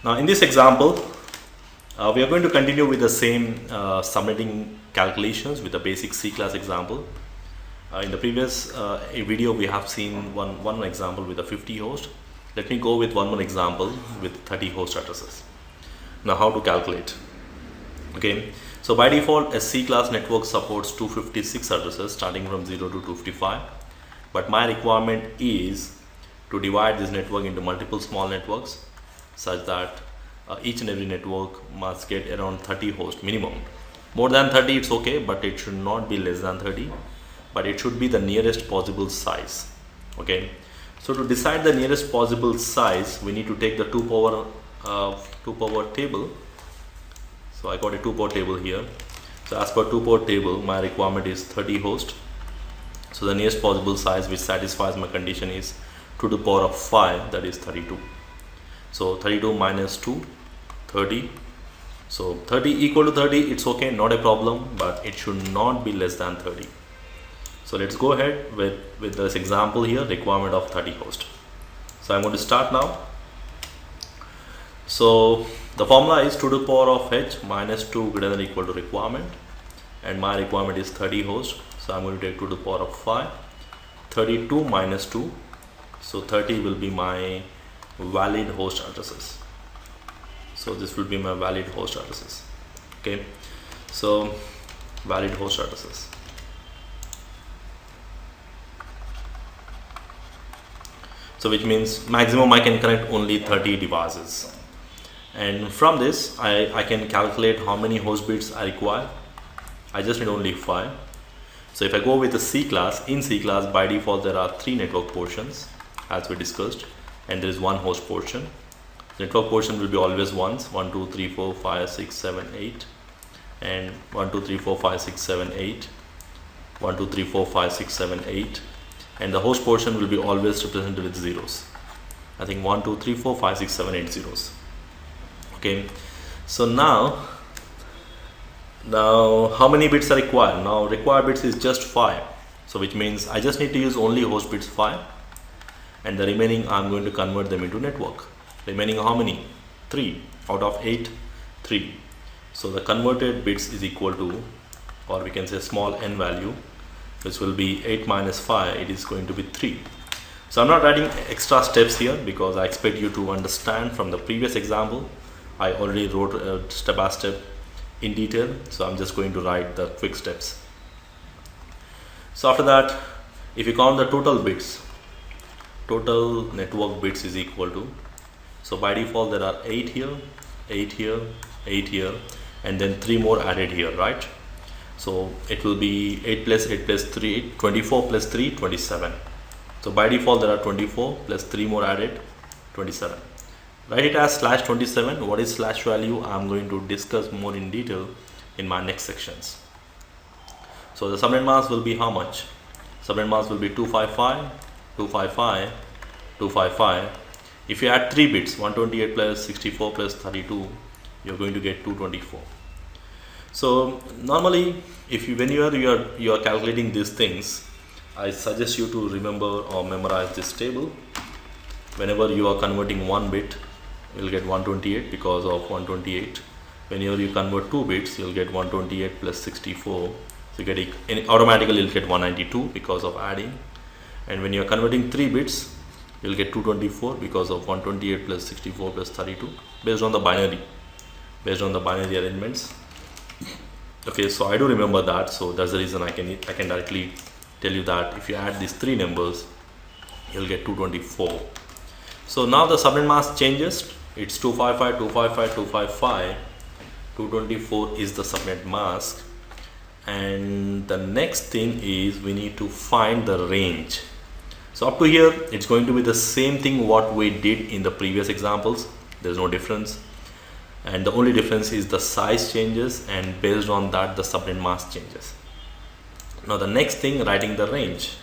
Now in this example, we are going to continue with the same subnetting calculations with the basic C class example. In the previous video, we have seen one example with a 50 host. Let me go with one more example with 30 host addresses. Now how to calculate? Okay, so by default a C class network supports 256 addresses starting from 0 to 255, but my requirement is to divide this network into multiple small networks such that each and every network must get around 30 hosts minimum. More than 30 it's okay, but it should not be less than 30, but it should be the nearest possible size. Okay, so to decide the nearest possible size, we need to take the 2 power table. So I got a 2 power table here. So as per 2 power table, my requirement is 30 hosts. So the nearest possible size which satisfies my condition is 2 to the power of 5, that is 32. So 32 minus 2, 30. So 30 equal to 30, it's okay, not a problem, but it should not be less than 30. So let's go ahead with this example here, requirement of 30 hosts. So I'm going to start now. So the formula is 2 to the power of h minus 2 greater than or equal to requirement, and my requirement is 30 hosts. So I'm going to take 2 to the power of 5, 32 minus 2, so 30 will be my valid host addresses. So this will be my valid host addresses. Okay, so valid host addresses. So which means maximum I can connect only 30 devices, and from this I can calculate how many host bits I require. I just need only 5. So if I go with the C class, in C class by default there are 3 network portions as we discussed, and there is 1 host portion. The network portion will be always ones, 1 2 3 4 5 6 7 8, and 1 2 3 4 5 6 7 8, 1 2 3 4 5 6 7 8, and the host portion will be always represented with zeros. I think 1 2 3 4 5 6 7 8 zeros. Okay, so now how many bits are required? Now required bits is just 5, so which means I just need to use only host bits 5, and the remaining I'm going to convert them into network. Remaining how many? 3 out of 8, 3. So the converted bits is equal to, or we can say small n value, which will be 8 minus 5, it is going to be 3. So I'm not writing extra steps here because I expect you to understand from the previous example. I already wrote step by step in detail, so I'm just going to write the quick steps. So after that, if you count the total bits, total network bits is equal to, so by default there are 8 here, 8 here, 8 here, and then 3 more added here, right? So it will be 8 plus 8 plus 3, 24 plus 3, 27. So by default there are 24 plus 3 more added, 27. Write it as slash 27. What is slash value? I'm going to discuss more in detail in my next sections. So the subnet mask will be how much? Subnet mask will be 255, 255, 255. If you add 3 bits, 128 plus 64 plus 32, you're going to get 224. So normally, when you are calculating these things, I suggest you to remember or memorize this table. Whenever you are converting 1 bit, you'll get 128 because of 128. Whenever you convert 2 bits, you'll get 128 plus 64. So you get automatically you'll get 192 because of adding. And when you are converting 3 bits, you'll get 224 because of 128 plus 64 plus 32 based on the binary arrangements. Okay, so I do remember that, so that's the reason I can directly tell you that if you add these 3 numbers, you'll get 224. So now the subnet mask changes. It's 255, 255, 255. 224 is the subnet mask, and the next thing is we need to find the range. So up to here, it's going to be the same thing what we did in the previous examples. There's no difference, and the only difference is the size changes, and based on that the subnet mask changes. Now the next thing, writing the range.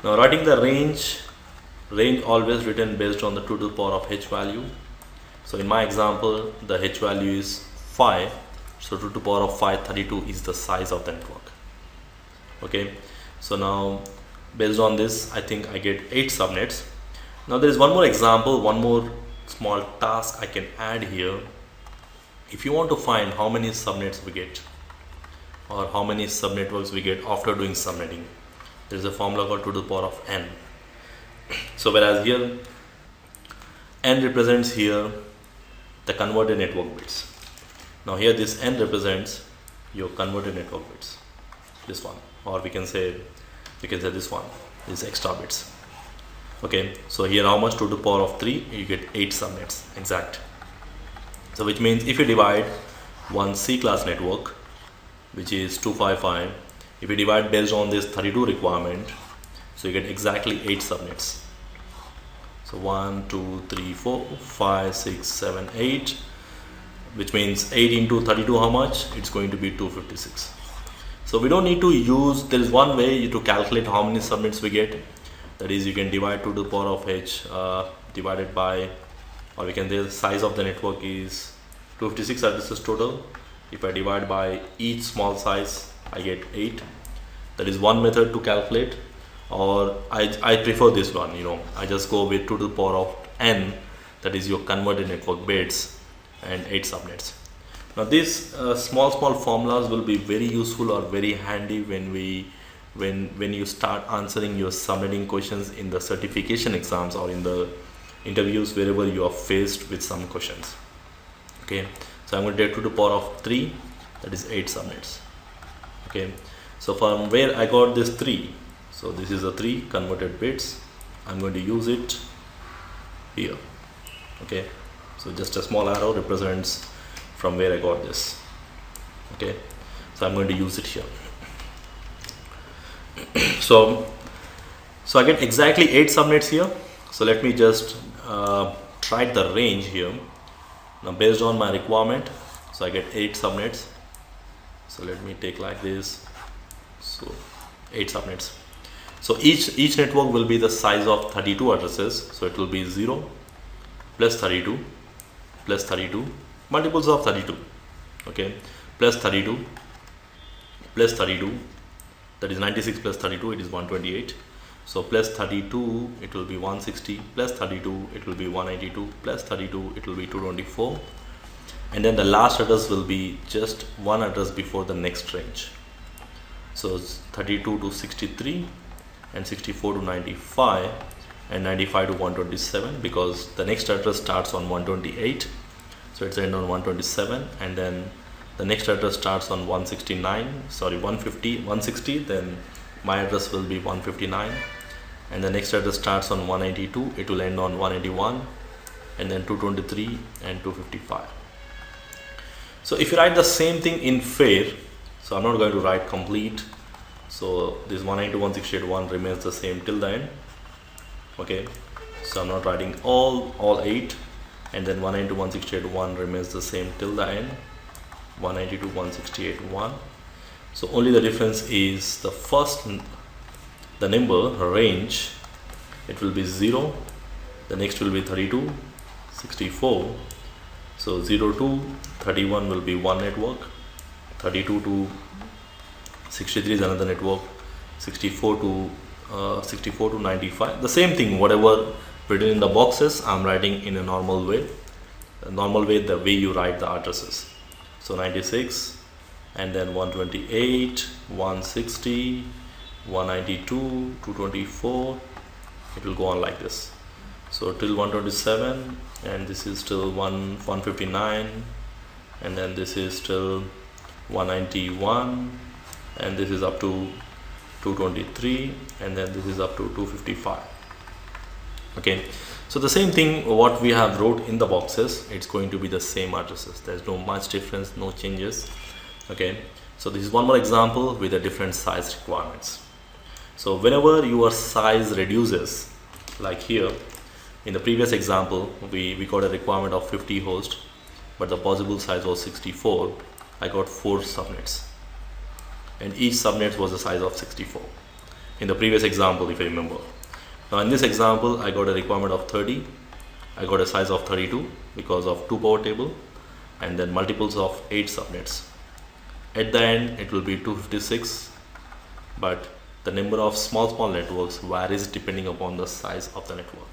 Now writing the range always written based on the 2 to the power of h value. So in my example, the h value is 5, so 2 to the power of 5, 32 is the size of the network. Okay, so now based on this, I think I get 8 subnets. Now there is one more example, one more small task I can add here. If you want to find how many subnets we get or how many subnetworks we get after doing subnetting, there is a formula called 2 to the power of n. So whereas here n represents here the converted network bits. Now here this n represents your converted network bits, this one, or we can say this one is extra bits. Okay, so here how much? 2 to the power of 3, you get 8 subnets exact. So which means if you divide one C class network, which is 255, if you divide based on this 32 requirement, so you get exactly 8 subnets. So 1 2 3 4 5 6 7 8, which means 8 into 32, how much? It's going to be 256. So we don't need to use, there is one way to calculate how many subnets we get. That is, you can divide 2 to the power of h divided by, or we can say the size of the network is 256 addresses total. If I divide by each small size, I get 8. That is one method to calculate, or I prefer this one, I just go with 2 to the power of n, that is your converted network bits, and 8 subnets. Now these small formulas will be very useful or very handy when you start answering your subnetting questions in the certification exams or in the interviews, wherever you are faced with some questions. Okay, so I'm going to take 2 to the power of 3, that is 8 subnets. Okay, so from where I got this 3, so this is a 3 converted bits, I'm going to use it here. Okay, so just a small arrow represents from where I got this. Okay, so I'm going to use it here. So I get exactly 8 subnets here. So let me just try the range here. Now based on my requirement, so I get 8 subnets. So let me take like this. So 8 subnets. So each network will be the size of 32 addresses. So it will be 0 plus 32 plus 32 multiples of 32. Okay, plus 32 plus 32. That is 96 plus 32, it is 128. So plus 32, it will be 160, plus 32, it will be 182, plus 32, it will be 224. And then the last address will be just one address before the next range. So 32 to 63, and 64 to 95, and 95 to 127, because the next address starts on 128. So it's end on 127, and then the next address starts on 160, then my address will be 159, and the next address starts on 182, it will end on 181, and then 223 and 255. So if you write the same thing in fair, so I'm not going to write complete, so this 192, 168, 1 remains the same till the end. Okay, so I'm not writing all 8, and then 192, 168, 1 remains the same till the end. 192, 168, 1. So only the difference is the number range, it will be 0, the next will be 32, 64. So 0 to 31 will be one network, 32 to 63 is another network, 64 to 95, the same thing, whatever written in the boxes I'm writing in a normal way, the way you write the addresses. So 96, and then 128, 160, 192, 224, it will go on like this. So till 127, and this is till 159, and then this is till 191, and this is up to 223, and then this is up to 255. Okay, so the same thing what we have wrote in the boxes, it's going to be the same addresses. There's no much difference, no changes. Okay, so this is one more example with the different size requirements. So whenever your size reduces, like here in the previous example, we got a requirement of 50 hosts, but the possible size was 64. I got 4 subnets, and each subnet was the size of 64 in the previous example, if you remember. Now in this example, I got a requirement of 30, I got a size of 32 because of 2 power table, and then multiples of 8 subnets. At the end it will be 256, but the number of small networks varies depending upon the size of the network.